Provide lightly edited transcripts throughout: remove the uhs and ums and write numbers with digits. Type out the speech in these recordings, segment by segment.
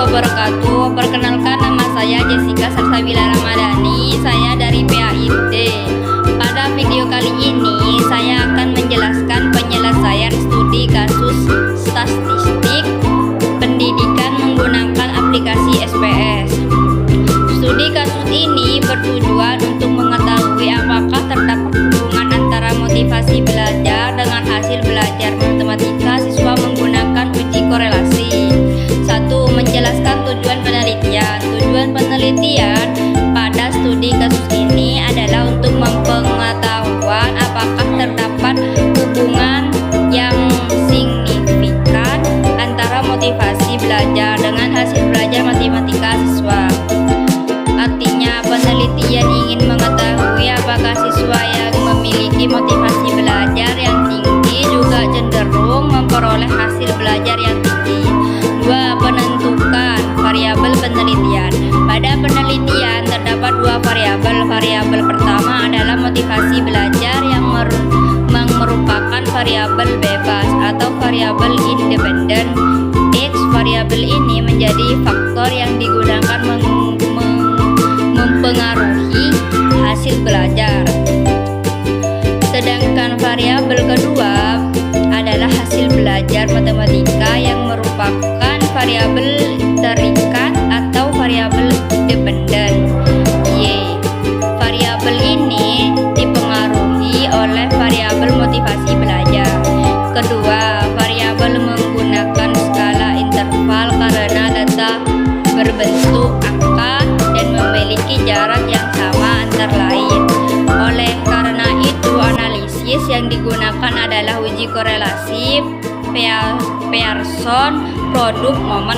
wabarakatuh. Perkenalkan, nama saya Jessica Salsabila Ramadhani. Saya dari PAID. Pada video kali ini saya akan menjelaskan penyelesaian studi kasus statistik pendidikan menggunakan aplikasi SPS. Studi kasus ini bertujuan untuk mengetahui apakah terdapat hubungan antara motivasi belajar dengan hasil belajar matematika siswa menggunakan uji korelasi. 1. Menjelaskan tujuan penelitian. Tujuan penelitian pada studi kasus ini adalah untuk mempengetahuan apakah terdapat hubungan yang signifikan antara motivasi belajar dengan hasil belajar matematika siswa. Artinya, penelitian ingin mengetahui apakah siswa yang memiliki motivasi belajar yang tinggi juga cenderung memperoleh hasil belajar yang tinggi. 2. Penentukan variabel penelitian. Pada penelitian terdapat dua variabel. Variabel pertama adalah motivasi belajar yang merupakan variabel bebas atau variabel independen. X variabel ini menjadi faktor yang digunakan mempengaruhi hasil belajar. Sedangkan variabel kedua adalah hasil belajar matematika yang merupakan variabel terikat atau variabel dependen. Y. Variabel ini dipengaruhi oleh variabel motivasi belajar. Kedua, variabel menggunakan skala interval karena data berbentuk angka dan memiliki jarak yang sama antar lain. Oleh karena itu, analisis yang digunakan adalah uji korelasi Pearson produk momen.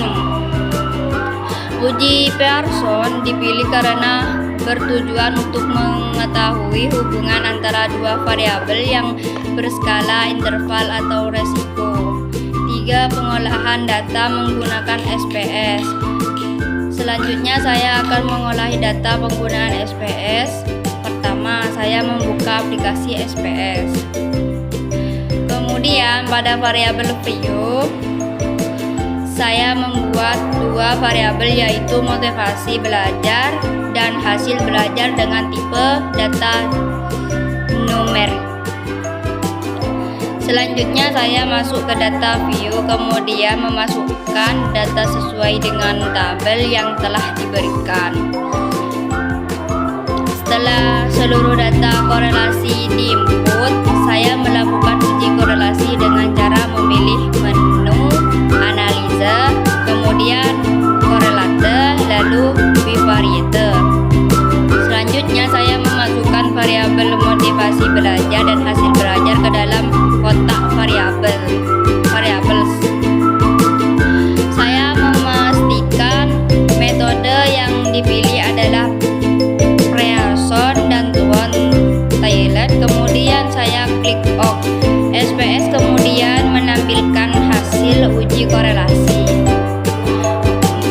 Uji Pearson dipilih karena bertujuan untuk mengetahui hubungan antara dua variabel yang berskala interval atau resiko. 3. Pengolahan data menggunakan SPS. Selanjutnya saya akan mengolahi data penggunaan SPS. Pertama, saya membuka aplikasi SPS. Kemudian pada variabel view saya membuat dua variabel, yaitu motivasi belajar dan hasil belajar dengan tipe data numerik. Selanjutnya saya masuk ke data view, kemudian memasukkan data sesuai dengan tabel yang telah diberikan. Setelah seluruh data korelasi diinput, saya melakukan uji korelasi dengan cara memilih menu analisa, kemudian korelate, lalu bivariate. Selanjutnya saya memasukkan variabel motivasi belajar dan hasil belajar ke dalam kotak variabel. Saya memastikan metode yang dipilih adalah Pearson dan Thwaites. Kemudian saya klik OK. SPS kemudian menampilkan hasil uji korelasi.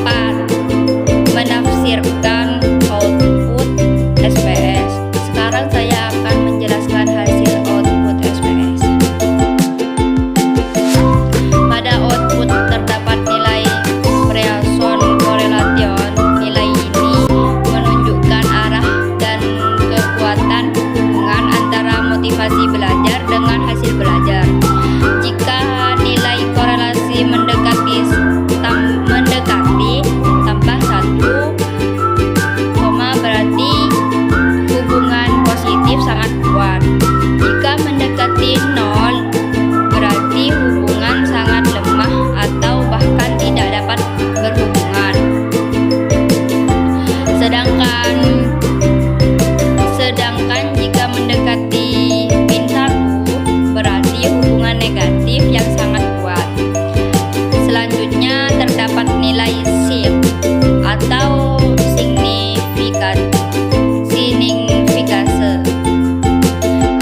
4. Menafsirkan output SPS. Sekarang saya akan menjelaskan hasil output SPS. Pada output terdapat nilai Pearson correlation. Nilai ini menunjukkan arah dan kekuatan hubungan antara motivasi belajar dengan hasil belajar. Jika nilai korelasi mendekati tambah 1, berarti hubungan positif sangat kuat. Jika mendekati 0, berarti hubungan sangat lemah atau bahkan tidak dapat berhubungan. Sedangkan jika mendekati -1, berarti hubungan negatif yang sangat kuat. Selanjutnya terdapat nilai sig atau signifikase.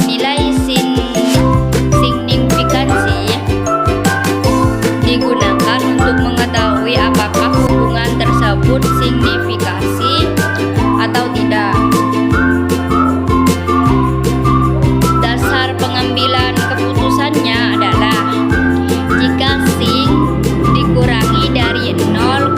Nilai signifikansi digunakan untuk mengetahui apakah hubungan tersebut signifikasi atau tidak. Dasar pengambilan keputusannya adalah jika sig dikurangi dari 0,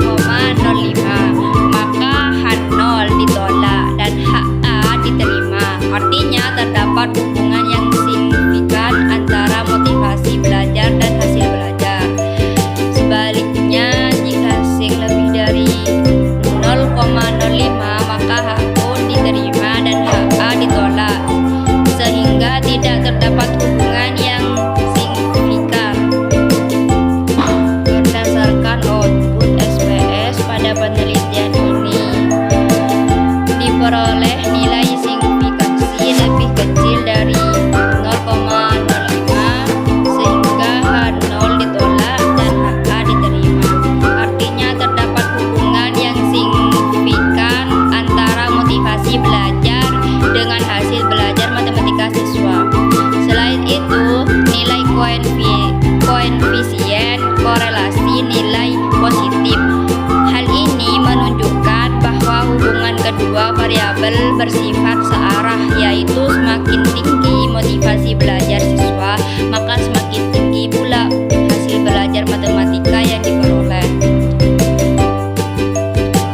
variabel bersifat searah, yaitu semakin tinggi motivasi belajar siswa, maka semakin tinggi pula hasil belajar matematika yang diperoleh.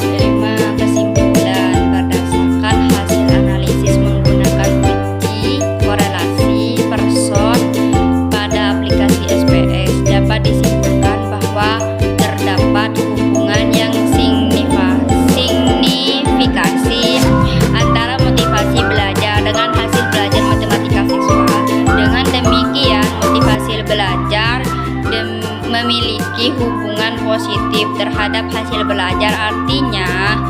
Terima kesimpulan berdasarkan hasil analisis menggunakan uji korelasi person pada aplikasi SPS, dapat disimpulkan bahwa terdapat hubungan yang signifikasi antara motivasi belajar dengan hasil belajar matematika siswa. Dengan demikian, motivasi belajar memiliki hubungan positif terhadap hasil belajar. Artinya,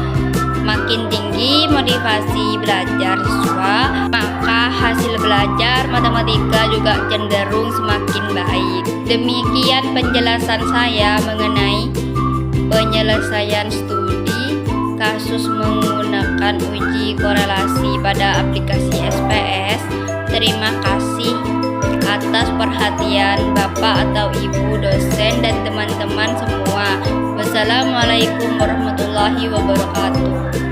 makin tinggi motivasi belajar siswa, maka hasil belajar matematika juga cenderung semakin baik. Demikian penjelasan saya mengenai penyelesaian studi kasus menggunakan uji korelasi pada aplikasi SPS. Terima kasih atas perhatian Bapak atau Ibu dosen dan teman-teman semua. Wassalamualaikum warahmatullahi wabarakatuh.